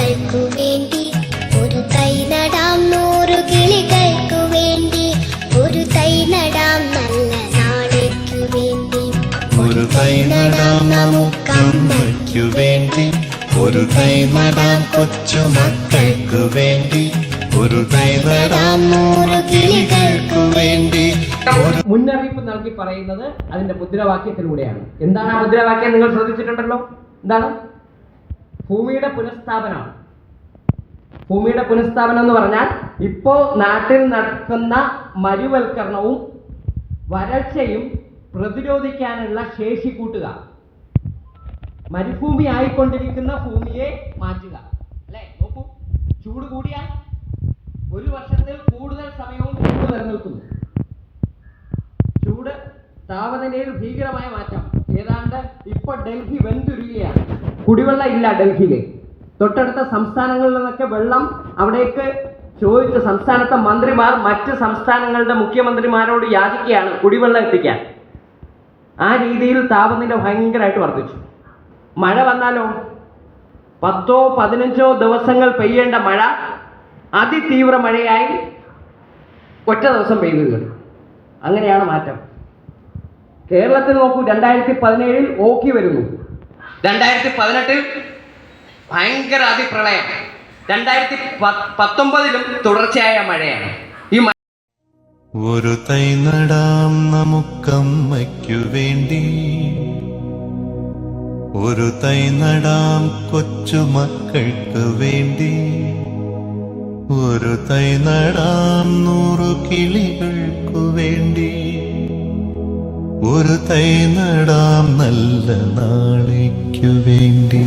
മക്കൾക്കു വേണ്ടി ഒരു തൈ നടാം 100 കിളികൾക്കു വേണ്ടി ഒരു തൈ നടാം നല്ല നാളേക്കു വേണ്ടി ഒരു തൈ നടാം നമുക്കമ്മയ്ക്കു വേണ്ടി ഒരു തൈ നടാം കൊച്ചു മക്കൾക്കു വേണ്ടി ഒരു തൈ നടാം 100 കിളികൾക്കു വേണ്ടി. മുന്നറിയിപ്പ് നൽകി പറയുന്നത് അതിന്റെ മുദ്രാവാക്യത്തിലൂടെയാണ്. എന്താണ് ആ മുദ്രാവാക്യം? നിങ്ങൾ ശ്രദ്ധിച്ചിട്ടുണ്ടല്ലോ. എന്താണ്? ഭൂമിയുടെ പുനഃസ്ഥാപനമാണ്. ഭൂമിയുടെ പുനഃസ്ഥാപനം എന്ന് പറഞ്ഞാൽ ഇപ്പോ നാട്ടിൽ നടക്കുന്ന മരുവൽക്കരണവും വരൾച്ചയും പ്രതിരോധിക്കാനുള്ള ശേഷി കൂട്ടുക, മരുഭൂമി ആയിക്കൊണ്ടിരിക്കുന്ന ഭൂമിയെ മാറ്റുക. അല്ലെ, നോക്കൂ, ചൂട് കൂടിയാൽ ഒരു വർഷത്തിൽ കൂടുതൽ സമയവും ചൂട് നിലനിൽക്കുന്നു. ചൂട് താപനിലയിൽ ഭീകരമായ മാറ്റം. ഏതാണ്ട് ഇപ്പൊ ഡൽഹി വെന്തുരുകയാണ്. കുടിവെള്ളം ഇല്ല ഡൽഹിയിൽ. തൊട്ടടുത്ത സംസ്ഥാനങ്ങളിൽ നിന്നൊക്കെ വെള്ളം അവിടേക്ക് ചോദിച്ച് സംസ്ഥാനത്തെ മന്ത്രിമാർ മറ്റ് സംസ്ഥാനങ്ങളുടെ മുഖ്യമന്ത്രിമാരോട് യാചിക്കുകയാണ് കുടിവെള്ളം എത്തിക്കാൻ. ആ രീതിയിൽ താപനില ഭയങ്കരമായിട്ട് വർദ്ധിച്ചു. മഴ വന്നാലോ 10-15 ദിവസങ്ങൾ പെയ്യേണ്ട മഴ അതിതീവ്ര മഴയായി ഒറ്റ ദിവസം പെയ്തു തീർന്നു. അങ്ങനെയാണ് മാറ്റം. കേരളത്തിൽ നോക്കൂ, 2017 ഓക്കി വരുന്നു, 2018 ഭയങ്കര അതിപ്രളയം, 2019 തുടർച്ചയായ മഴയാണ്. ഈ ഒരു തൈ നടാം നമുക്കമ്മയ്ക്കു വേണ്ടി ഒരു തൈ നടാം കൊച്ചു മക്കൾക്ക് വേണ്ടി ഒരു തൈ നടാം 100 കിളികൾക്കു വേണ്ടി ഒരു തൈ നടാം നല്ല നാളേക്കു വേണ്ടി.